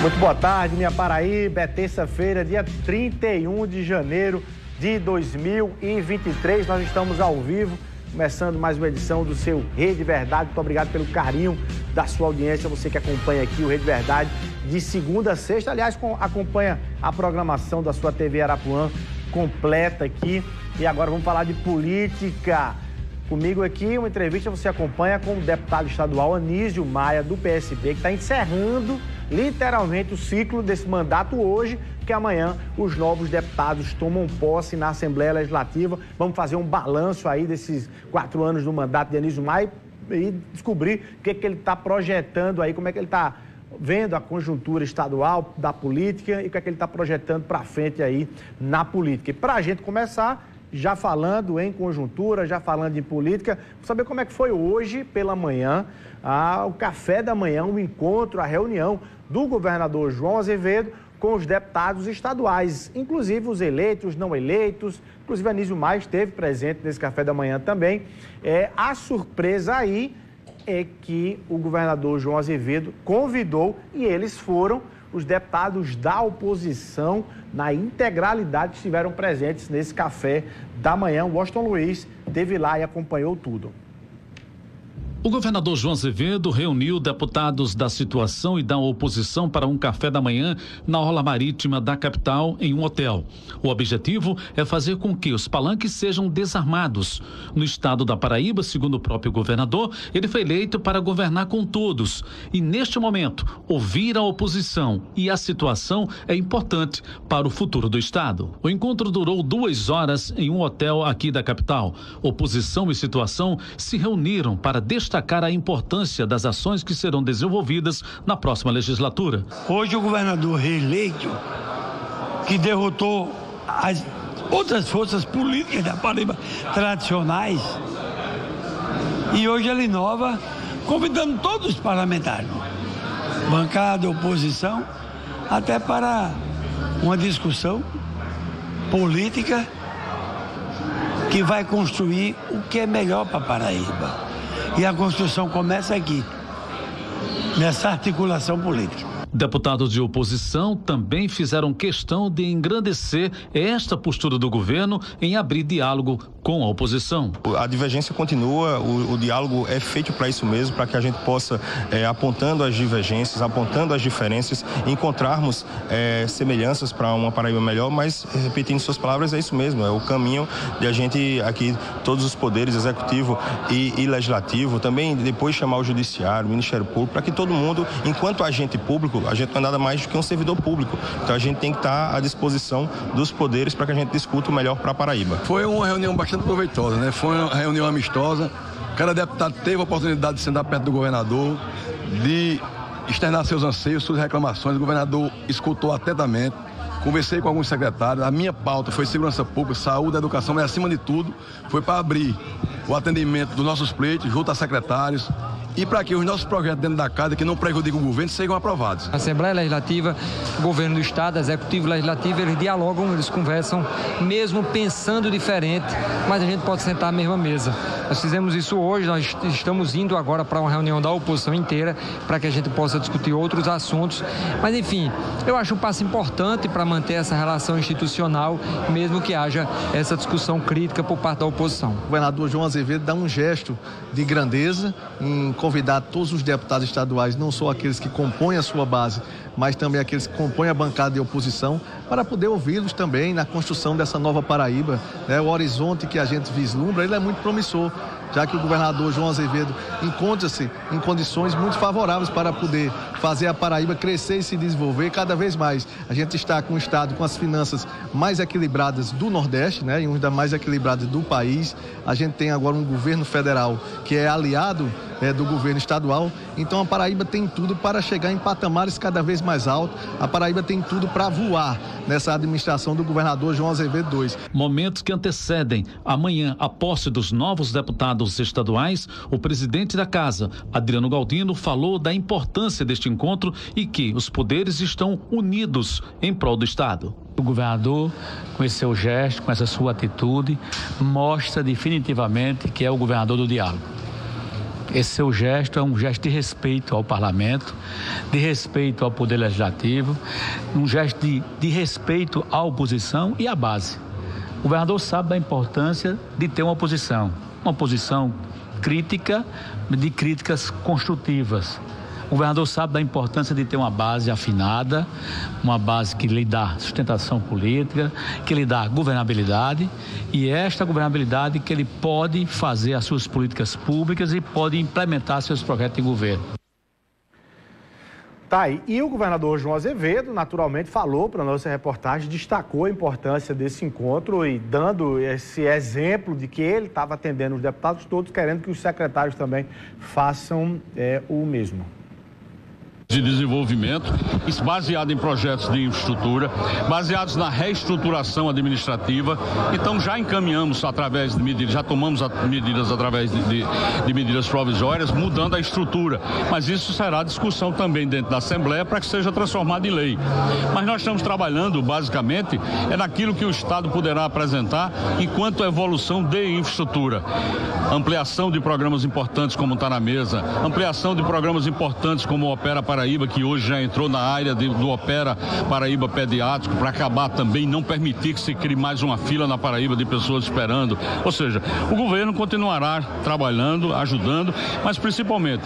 Muito boa tarde, minha Paraíba. É terça-feira, dia 31 de janeiro de 2023. Nós estamos ao vivo, começando mais uma edição do seu Rede Verdade. Muito obrigado pelo carinho da sua audiência, você que acompanha aqui o Rede Verdade de segunda a sexta. Aliás, acompanha a programação da sua TV Arapuã completa aqui. E agora vamos falar de política. Comigo aqui, uma entrevista você acompanha com o deputado estadual Anísio Maia, do PSB, que está encerrando literalmente o ciclo desse mandato hoje, que amanhã os novos deputados tomam posse na Assembleia Legislativa. Vamos fazer um balanço aí desses 4 anos do mandato de Anísio Maia e descobrir o que ele está projetando aí, como é que ele está vendo a conjuntura estadual da política e o que é que ele está projetando para frente aí na política. E para a gente começar, já falando em conjuntura, já falando em política, vamos saber como é que foi hoje pela manhã, o café da manhã, um encontro, a reunião do governador João Azevedo com os deputados estaduais, inclusive os eleitos, não eleitos, inclusive Anísio Maia esteve presente nesse café da manhã também. A surpresa aí é que o governador João Azevedo convidou, e eles foram, os deputados da oposição na integralidade que estiveram presentes nesse café da manhã. O Washington Luiz esteve lá e acompanhou tudo. O governador João Azevedo reuniu deputados da situação e da oposição para um café da manhã na orla marítima da capital, em um hotel. O objetivo é fazer com que os palanques sejam desarmados. No estado da Paraíba, segundo o próprio governador, ele foi eleito para governar com todos. E neste momento, ouvir a oposição e a situação é importante para o futuro do estado. O encontro durou 2 horas em um hotel aqui da capital. Oposição e situação se reuniram para destacar a importância das ações que serão desenvolvidas na próxima legislatura. Hoje o governador reeleito, que derrotou as outras forças políticas da Paraíba tradicionais, e hoje ele inova convidando todos os parlamentares, bancada, oposição, até para uma discussão política que vai construir o que é melhor para a Paraíba. E a construção começa aqui, nessa articulação política. Deputados de oposição também fizeram questão de engrandecer esta postura do governo em abrir diálogo com a oposição. A divergência continua, o diálogo é feito para isso mesmo, para que a gente possa, apontando as divergências, apontando as diferenças, encontrarmos semelhanças para uma Paraíba melhor, mas, repetindo suas palavras, é isso mesmo, é o caminho de a gente aqui, todos os poderes, executivo e legislativo, também depois chamar o judiciário, o Ministério Público, para que todo mundo, enquanto agente público, a gente não é nada mais do que um servidor público. Então a gente tem que estar à disposição dos poderes para que a gente discuta o melhor para a Paraíba. Foi uma reunião bastante proveitosa, né? Foi uma reunião amistosa. Cada deputado teve a oportunidade de sentar perto do governador, de externar seus anseios, suas reclamações. O governador escutou atentamente. Conversei com alguns secretários. A minha pauta foi segurança pública, saúde, educação, mas acima de tudo foi para abrir o atendimento dos nossos pleitos junto a secretários e para que os nossos projetos dentro da casa, que não prejudicam o governo, sejam aprovados. A Assembleia Legislativa, o governo do Estado, Executivo e Legislativo, eles dialogam, eles conversam, mesmo pensando diferente, mas a gente pode sentar à mesma mesa. Nós fizemos isso hoje, nós estamos indo agora para uma reunião da oposição inteira, para que a gente possa discutir outros assuntos. Mas, enfim, eu acho um passo importante para manter essa relação institucional, mesmo que haja essa discussão crítica por parte da oposição. O governador João Azevedo dá um gesto de grandeza em convidar todos os deputados estaduais, não só aqueles que compõem a sua base, mas também aqueles que compõem a bancada de oposição, para poder ouvi-los também na construção dessa nova Paraíba. O horizonte que a gente vislumbra, ele é muito promissor, já que o governador João Azevedo encontra-se em condições muito favoráveis para poder fazer a Paraíba crescer e se desenvolver cada vez mais. A gente está com um estado com as finanças mais equilibradas do Nordeste, e uma das mais equilibradas do país. A gente tem agora um governo federal que é aliado do governo estadual. Então a Paraíba tem tudo para chegar em patamares cada vez mais altos. A Paraíba tem tudo para voar nessa administração do governador João Azevedo II. Momentos que antecedem amanhã a posse dos novos deputados estaduais, o presidente da casa, Adriano Galdino, falou da importância deste encontro e que os poderes estão unidos em prol do estado. O governador, com esse seu gesto, com essa sua atitude, mostra definitivamente que é o governador do diálogo. esse seu gesto é um gesto de respeito ao parlamento, de respeito ao poder legislativo, um gesto de respeito à oposição e à base. O governador sabe da importância de ter uma oposição crítica, de críticas construtivas. O governador sabe da importância de ter uma base afinada, uma base que lhe dá sustentação política, que lhe dá governabilidade, e esta governabilidade que ele pode fazer as suas políticas públicas e pode implementar seus projetos de governo. Tá aí. E o governador João Azevedo, naturalmente, falou para a nossa reportagem, destacou a importância desse encontro e dando esse exemplo de que ele estava atendendo os deputados todos, querendo que os secretários também façam o mesmo. De desenvolvimento, baseado em projetos de infraestrutura, baseados na reestruturação administrativa. Então já encaminhamos através de medidas, já tomamos medidas através de medidas provisórias, mudando a estrutura. Mas isso será discussão também dentro da Assembleia para que seja transformado em lei. Mas nós estamos trabalhando basicamente naquilo que o Estado poderá apresentar enquanto evolução de infraestrutura. Ampliação de programas importantes como está na mesa, ampliação de programas importantes como o Opera Paraíba, que hoje já entrou na área do Opera Paraíba Pediátrico, para acabar também, não permitir que se crie mais uma fila na Paraíba de pessoas esperando. Ou seja, o governo continuará trabalhando, ajudando, mas principalmente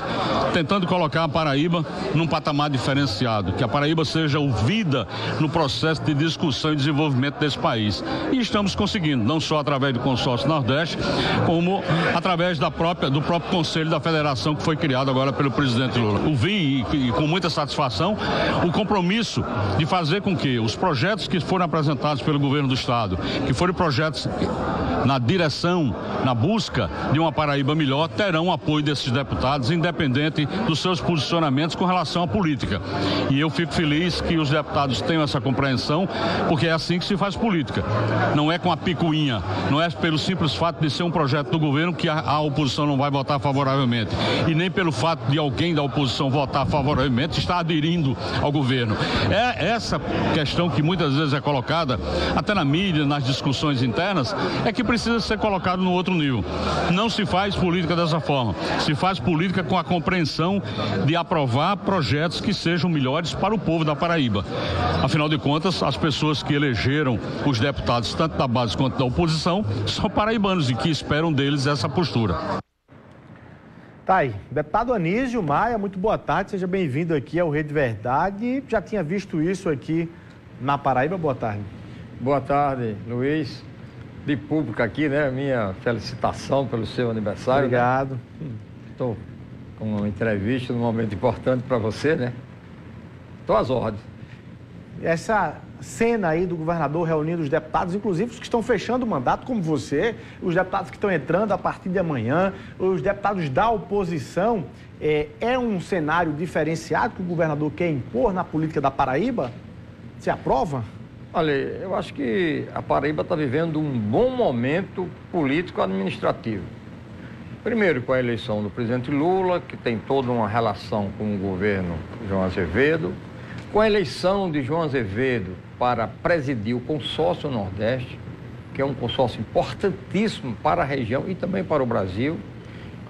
tentando colocar a Paraíba num patamar diferenciado, que a Paraíba seja ouvida no processo de discussão e desenvolvimento desse país. E estamos conseguindo, não só através do Consórcio Nordeste, como através do próprio Conselho da Federação, que foi criado agora pelo presidente Lula. Eu vi, e com muita satisfação, o compromisso de fazer com que os projetos que foram apresentados pelo governo do Estado, que foram projetos na direção, na busca de uma Paraíba melhor, terão o apoio desses deputados, independente dos seus posicionamentos com relação à política. E eu fico feliz que os deputados tenham essa compreensão, porque é assim que se faz política. Não é com a picuinha, não é pelo simples fato de ser um projeto do governo que a oposição não vai votar favoravelmente. E nem pelo fato de alguém da oposição votar favoravelmente estar aderindo ao governo. É essa questão que muitas vezes é colocada, até na mídia, nas discussões internas, é que precisa ser colocado no outro nível. Não se faz política dessa forma. Se faz política com a compreensão de aprovar projetos que sejam melhores para o povo da Paraíba. Afinal de contas, as pessoas que elegeram os deputados, tanto da base quanto da oposição, são paraibanos e que esperam deles essa postura. Tá aí. Deputado Anísio Maia, muito boa tarde, seja bem-vindo aqui ao Rede Verdade. Já tinha visto isso aqui na Paraíba? Boa tarde. Boa tarde, Luiz. De público aqui, né? Minha felicitação pelo seu aniversário. Obrigado. Né? Estou com uma entrevista num momento importante para você, né? Estou às ordens. Essa cena aí do governador reunindo os deputados, inclusive os que estão fechando o mandato, como você, os deputados que estão entrando a partir de amanhã, os deputados da oposição, é um cenário diferenciado que o governador quer impor na política da Paraíba? Você aprova? Olha, eu acho que a Paraíba está vivendo um bom momento político-administrativo. Primeiro, com a eleição do presidente Lula, que tem toda uma relação com o governo João Azevedo, com a eleição de João Azevedo para presidir o Consórcio Nordeste, que é um consórcio importantíssimo para a região e também para o Brasil,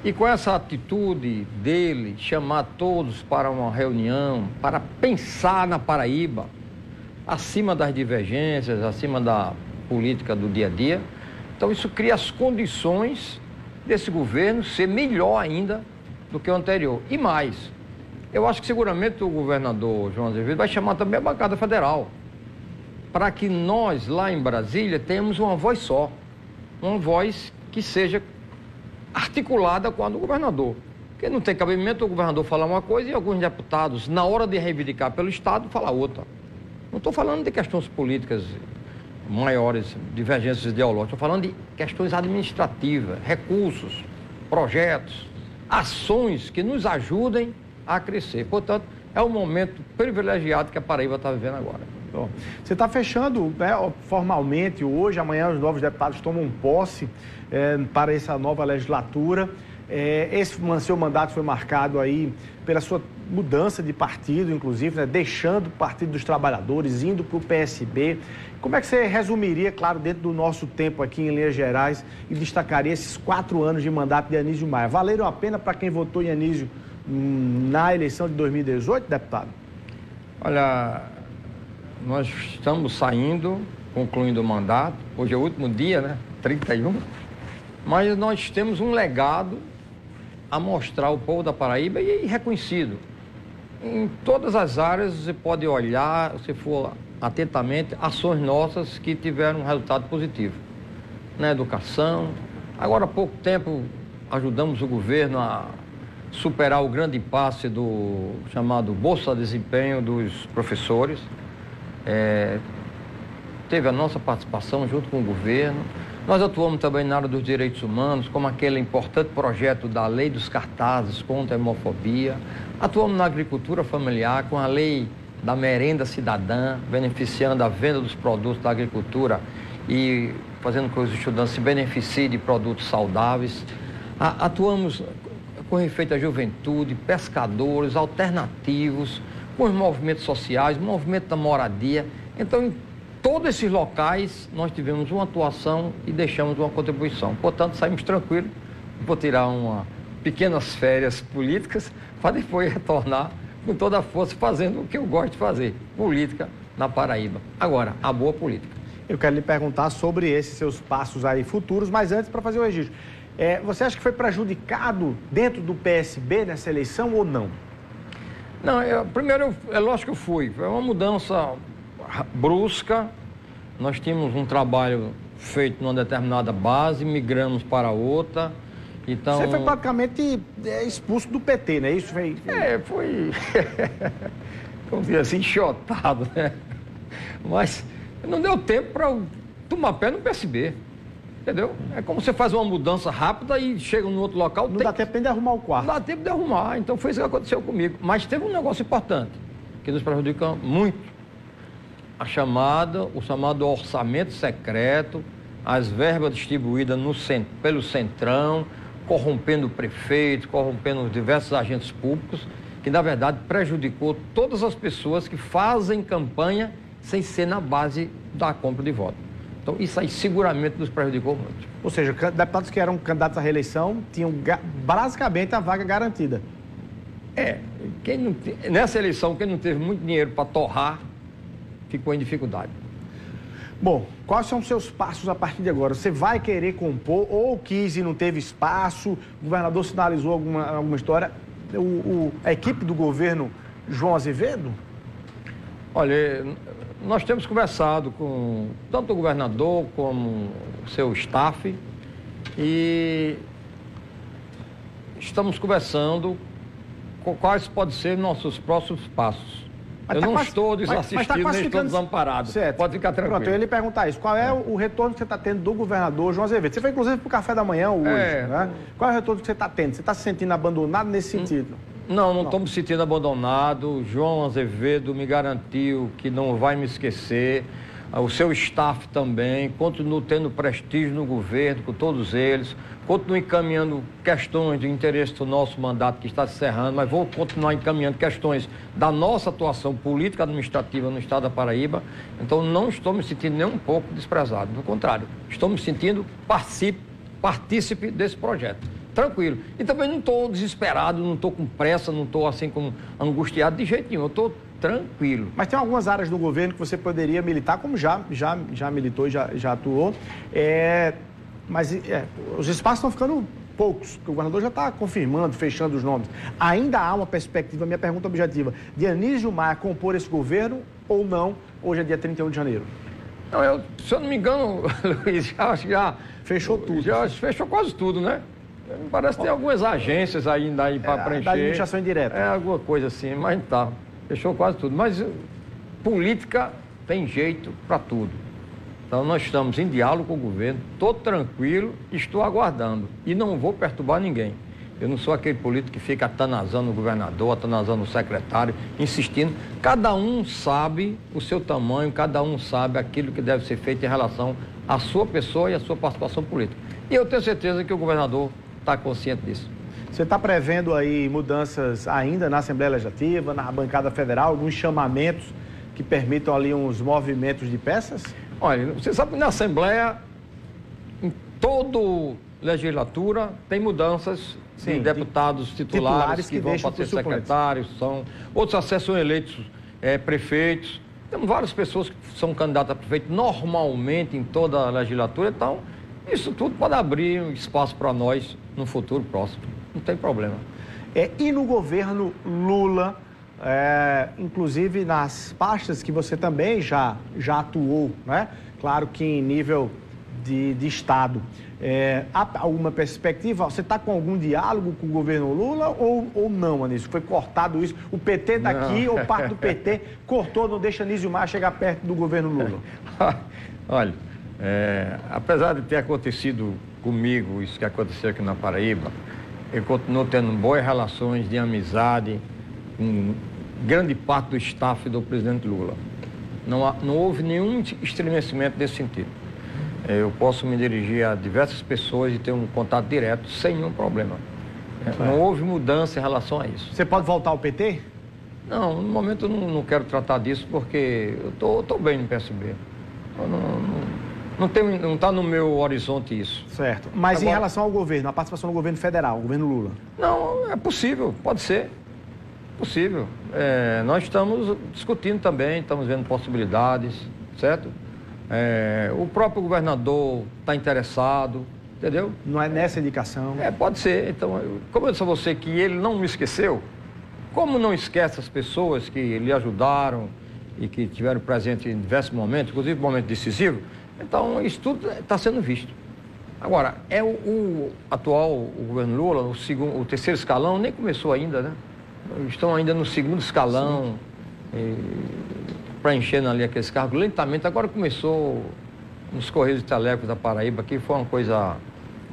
e com essa atitude dele, chamar todos para uma reunião, para pensar na Paraíba, acima das divergências, acima da política do dia a dia. Então isso cria as condições desse governo ser melhor ainda do que o anterior. E mais, eu acho que seguramente o governador João Azevedo vai chamar também a bancada federal, para que nós lá em Brasília tenhamos uma voz só, uma voz que seja articulada com a do governador. Porque não tem cabimento o governador falar uma coisa e alguns deputados, na hora de reivindicar pelo Estado, falar outra. Não estou falando de questões políticas maiores, divergências ideológicas, estou falando de questões administrativas, recursos, projetos, ações que nos ajudem a crescer. Portanto, é um momento privilegiado que a Paraíba está vivendo agora. Bom, você está fechando, né, formalmente hoje, amanhã os novos deputados tomam posse para essa nova legislatura. Esse seu mandato foi marcado aí pela sua mudança de partido, inclusive, né? Deixando o Partido dos Trabalhadores, indo para o PSB. Como é que você resumiria, claro, dentro do nosso tempo aqui em linhas gerais, e destacaria esses 4 anos de mandato de Anísio Maia? Valeram a pena para quem votou em Anísio na eleição de 2018, deputado? Olha, nós estamos concluindo o mandato. Hoje é o último dia, né? 31. Mas nós temos um legado a mostrar ao povo da Paraíba e reconhecido. Em todas as áreas você pode olhar, se for atentamente, ações nossas que tiveram um resultado positivo. Na educação, agora há pouco tempo ajudamos o governo a superar o grande impasse do chamado Bolsa Desempenho dos professores. Teve a nossa participação junto com o governo. Nós atuamos também na área dos direitos humanos, como aquele importante projeto da Lei dos Cartazes contra a Homofobia. Atuamos na agricultura familiar, com a Lei da Merenda Cidadã, beneficiando a venda dos produtos da agricultura e fazendo com que os estudantes se beneficiem de produtos saudáveis. Atuamos com respeito à juventude, pescadores, alternativos, com os movimentos sociais, movimento da moradia. Então, em todos esses locais, nós tivemos uma atuação e deixamos uma contribuição. Portanto, saímos tranquilos. Vou tirar pequenas férias políticas para depois retornar com toda a força fazendo o que eu gosto de fazer, política na Paraíba. Agora, a boa política. Eu quero lhe perguntar sobre esses seus passos aí futuros, mas antes, para fazer o registro. Você acha que foi prejudicado dentro do PSB nessa eleição ou não? Não, primeiro, é lógico que eu fui. Foi uma mudança brusca. Nós tínhamos um trabalho feito numa determinada base, migramos para outra. Então... Você foi praticamente expulso do PT, né? Isso foi... Foi... Vamos dizer assim, enxotado, né? Mas não deu tempo para tomar pé no PSB. Entendeu? É como você faz uma mudança rápida e chega no outro local... Não dá tempo de arrumar o quarto. Não dá tempo de arrumar. Então foi isso que aconteceu comigo. Mas teve um negócio importante, que nos prejudica muito. O chamado orçamento secreto, as verbas distribuídas pelo Centrão, corrompendo o prefeito, corrompendo os diversos agentes públicos, que na verdade prejudicou todas as pessoas que fazem campanha sem ser na base da compra de voto. Então isso aí seguramente nos prejudicou muito. Ou seja, deputados que eram candidatos à reeleição tinham basicamente a vaga garantida. Nessa eleição, quem não teve muito dinheiro para torrar, ficou em dificuldade. Bom, quais são os seus passos a partir de agora? Você vai querer compor ou quis e não teve espaço? O governador sinalizou alguma história? A equipe do governo João Azevedo? Olha, nós temos conversado com tanto o governador como o seu staff e estamos conversando com quais podem ser nossos próximos passos. Eu não estou desassistido, nem estou desamparado. Certo. Pode ficar tranquilo. Pronto, eu ia lhe perguntar isso. Qual é o retorno que você está tendo do governador João Azevedo? Você foi, inclusive, para o café da manhã hoje, né? Qual é o retorno que você está tendo? Você está se sentindo abandonado nesse sentido? Não estou me sentindo abandonado. João Azevedo me garantiu que não vai me esquecer. O seu staff também. Continuo tendo prestígio no governo, com todos eles. Continuo encaminhando questões de interesse do nosso mandato que está se encerrando, mas vou continuar encaminhando questões da nossa atuação política administrativa no estado da Paraíba. Então não estou me sentindo nem um pouco desprezado. Do contrário, estou me sentindo partícipe desse projeto. Tranquilo. E também não estou desesperado, não estou com pressa, não estou assim como angustiado de jeito nenhum. Eu estou tranquilo. Mas tem algumas áreas do governo que você poderia militar, como já militou e já atuou. Mas os espaços estão ficando poucos, porque o governador já está confirmando, fechando os nomes. Ainda há uma perspectiva, minha pergunta objetiva, de Anísio Maia compor esse governo ou não? Hoje é dia 31 de janeiro. Não, se eu não me engano, Luiz, acho que já... Fechou tudo. Já fechou quase tudo, né? Parece que tem algumas agências ainda aí para preencher. Da administração indireta. Alguma coisa assim, mas tá. Fechou quase tudo. Mas política tem jeito para tudo. Então nós estamos em diálogo com o governo, estou tranquilo, estou aguardando. E não vou perturbar ninguém. Eu não sou aquele político que fica atanazando o governador, atanazando o secretário, insistindo. Cada um sabe o seu tamanho, cada um sabe aquilo que deve ser feito em relação à sua pessoa e à sua participação política. E eu tenho certeza que o governador está consciente disso. Você está prevendo aí mudanças ainda na Assembleia Legislativa, na bancada federal, alguns chamamentos que permitam ali uns movimentos de peças? Olha, você sabe que na Assembleia, em toda legislatura, tem mudanças de deputados titulares que vão para ser secretários, outros acessam eleitos prefeitos. Temos várias pessoas que são candidatas a prefeito normalmente em toda a legislatura, então isso tudo pode abrir um espaço para nós no futuro próximo. Não tem problema. E no governo Lula, inclusive nas pastas que você também já atuou, né? Claro que em nível de Estado. Há alguma perspectiva? Você está com algum diálogo com o governo Lula ou não, Anísio? Foi cortado isso? O PT daqui, ou parte do PT, cortou, não deixa Anísio Maia chegar perto do governo Lula? Olha, apesar de ter acontecido comigo isso que aconteceu aqui na Paraíba, eu continuo tendo boas relações de amizade com grande parte do staff do presidente Lula. Não houve nenhum estremecimento nesse sentido. Eu posso me dirigir a diversas pessoas e ter um contato direto sem nenhum problema. Não houve mudança em relação a isso. Você pode voltar ao PT? Não, no momento eu não quero tratar disso porque eu estou bem no PSB. Não está no meu horizonte isso. Certo. Mas agora, em relação ao governo, a participação do governo federal, o governo Lula? Não, é possível, pode ser. Possível. Nós estamos discutindo também, estamos vendo possibilidades, certo? O próprio governador está interessado, entendeu? Não é nessa indicação? Pode ser. Então, como eu disse a você que ele não me esqueceu, como não esquece as pessoas que lhe ajudaram e que tiveram presente em diversos momentos, inclusive momentos decisivos, então isso tudo está sendo visto. Agora, o governo Lula, o terceiro escalão, nem começou ainda, né? Estão ainda no segundo escalão, preenchendo ali aqueles cargos lentamente. Agora começou nos Correios e Telégrafos da Paraíba, que foi uma coisa,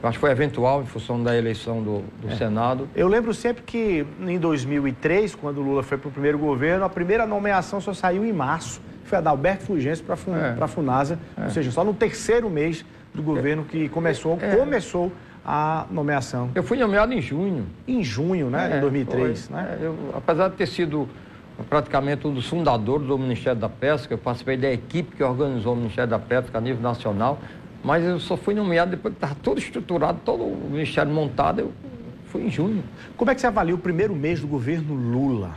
eu acho que foi eventual em função da eleição do Senado. Eu lembro sempre que em 2003, quando o Lula foi para o primeiro governo, a primeira nomeação só saiu em março, foi a da Alberto Fulgêncio para a FUNASA, ou seja, só no terceiro mês do governo que começou a nomeação. Eu fui nomeado em junho. Em junho, né? Em 2003, né? Apesar de ter sido praticamente um dos fundadores do Ministério da Pesca, eu participei da equipe que organizou o Ministério da Pesca a nível nacional, mas eu só fui nomeado depois que estava tudo estruturado, todo o Ministério montado, eu fui em junho. Como é que você avalia o primeiro mês do governo Lula?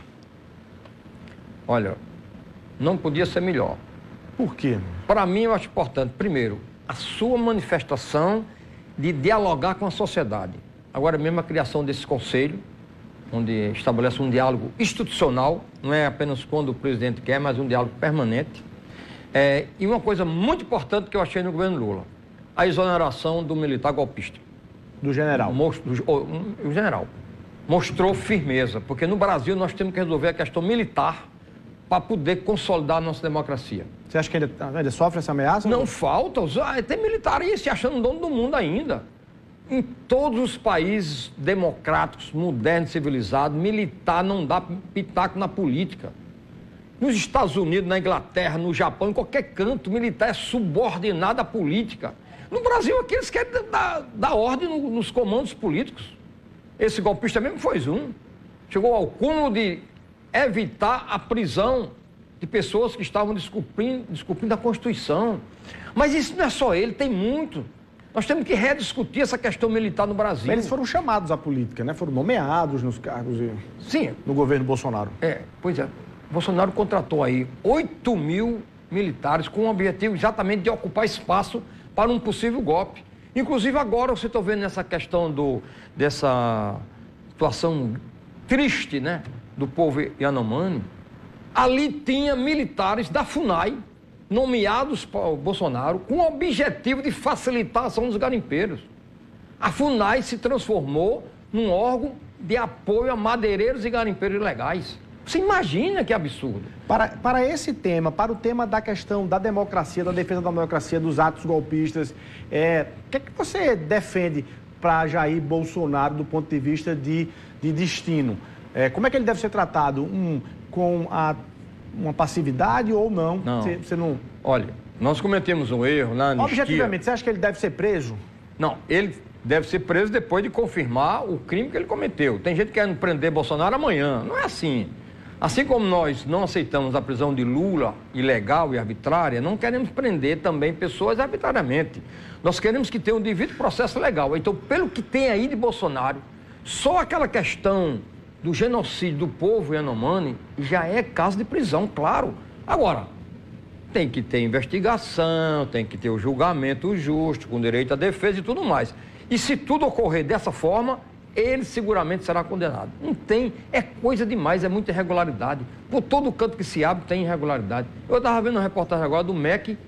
Olha, não podia ser melhor. Por quê? Para mim, eu acho importante, primeiro, a sua manifestação de dialogar com a sociedade. Agora mesmo a criação desse conselho, onde estabelece um diálogo institucional, não é apenas quando o presidente quer, mas um diálogo permanente. E uma coisa muito importante que eu achei no governo Lula, a exoneração do militar golpista. Do general? O general. Mostrou firmeza, porque no Brasil nós temos que resolver a questão militar para poder consolidar a nossa democracia. Você acha que ele sofre essa ameaça? Não falta. Tem militar aí se achando dono do mundo ainda. Em todos os países democráticos, modernos, civilizados, militar não dá pitaco na política. Nos Estados Unidos, na Inglaterra, no Japão, em qualquer canto, o militar é subordinado à política. No Brasil, aqui eles querem dar ordem nos comandos políticos. Esse golpista mesmo foi um. Chegou ao cúmulo de evitar a prisão de pessoas que estavam descumprindo a Constituição. Mas isso não é só ele, tem muito. Nós temos que rediscutir essa questão militar no Brasil. Mas eles foram chamados à política, né? Foram nomeados nos cargos Sim. No governo Bolsonaro. Pois é. Bolsonaro contratou aí 8 mil militares com o objetivo exatamente de ocupar espaço para um possível golpe. Inclusive agora você está vendo nessa questão dessa situação triste, né? Do povo Yanomami. Ali tinha militares da FUNAI, nomeados por Bolsonaro, com o objetivo de facilitar a ação dos garimpeiros. A FUNAI se transformou num órgão de apoio a madeireiros e garimpeiros ilegais. Você imagina que absurdo. Para esse tema, para o tema da questão da democracia, da defesa da democracia, dos atos golpistas, o que é que você defende para Jair Bolsonaro do ponto de vista de destino? Como é que ele deve ser tratado? Com uma passividade ou não? Você não... Olha, nós cometemos um erro na anistia. Objetivamente, você acha que ele deve ser preso? Não, ele deve ser preso depois de confirmar o crime que ele cometeu. Tem gente querendo prender Bolsonaro amanhã. Não é assim. Assim como nós não aceitamos a prisão de Lula ilegal e arbitrária, não queremos prender também pessoas arbitrariamente. Nós queremos que tenha um devido processo legal. Então, pelo que tem aí de Bolsonaro, só aquela questão do genocídio do povo Yanomami já é caso de prisão, claro. Agora, tem que ter investigação, tem que ter o julgamento justo, com direito à defesa e tudo mais. E se tudo ocorrer dessa forma, ele seguramente será condenado. Não tem, é coisa demais, é muita irregularidade. Por todo canto que se abre tem irregularidade. Eu estava vendo uma reportagem agora do MEC,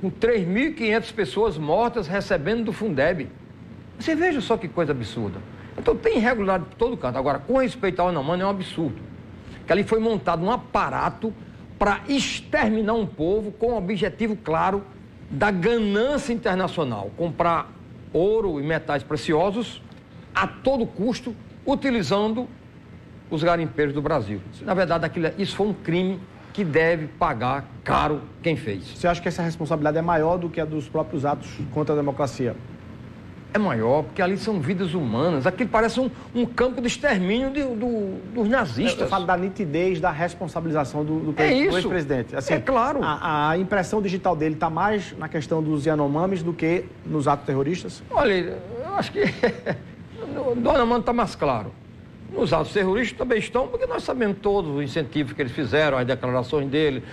com 3.500 pessoas mortas recebendo do Fundeb. Você veja só que coisa absurda. Então tem irregularidade por todo canto. Agora, com respeito ao Yanomami, é um absurdo. Que ali foi montado um aparato para exterminar um povo com o objetivo claro da ganância internacional. Comprar ouro e metais preciosos a todo custo, utilizando os garimpeiros do Brasil. Na verdade, isso foi um crime que deve pagar caro quem fez. Você acha que essa responsabilidade é maior do que a dos próprios atos contra a democracia? É maior, porque ali são vidas humanas. Aquilo parece um campo de extermínio dos nazistas. Eu falo da nitidez, da responsabilização do ex-presidente. Assim, é claro. A impressão digital dele está mais na questão dos Yanomamis do que nos atos terroristas? Olha, eu acho que do Yanomami está mais claro. Nos atos terroristas também estão, porque nós sabemos todos os incentivos que eles fizeram, as declarações dele,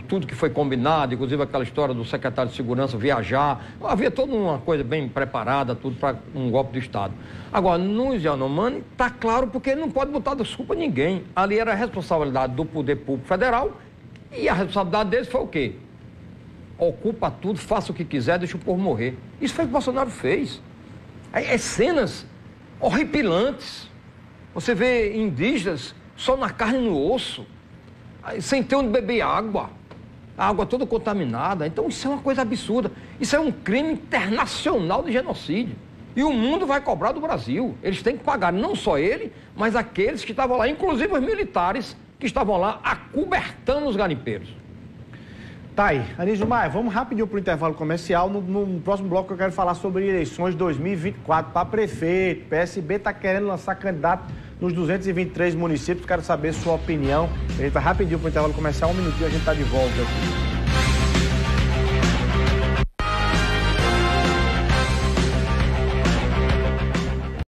tudo que foi combinado, inclusive aquela história do secretário de Segurança viajar. Havia toda uma coisa bem preparada, tudo para um golpe de Estado. Agora, nos Yanomami está claro, porque ele não pode botar desculpa a ninguém. Ali era a responsabilidade do Poder Público Federal e a responsabilidade deles foi o quê? Ocupa tudo, faça o que quiser, deixa o povo morrer. Isso foi o que o Bolsonaro fez. É cenas horripilantes. Você vê indígenas só na carne e no osso, sem ter onde beber água, a água toda contaminada. Então isso é uma coisa absurda. Isso é um crime internacional de genocídio. E o mundo vai cobrar do Brasil. Eles têm que pagar, não só ele, mas aqueles que estavam lá, inclusive os militares que estavam lá acobertando os garimpeiros. Tá aí. Anísio Maia, vamos rapidinho para o intervalo comercial. No próximo bloco eu quero falar sobre eleições 2024 para prefeito. O PSB está querendo lançar candidato nos 223 municípios. Quero saber sua opinião. A gente vai rapidinho para o intervalo comercial. Um minutinho, a gente está de volta aqui.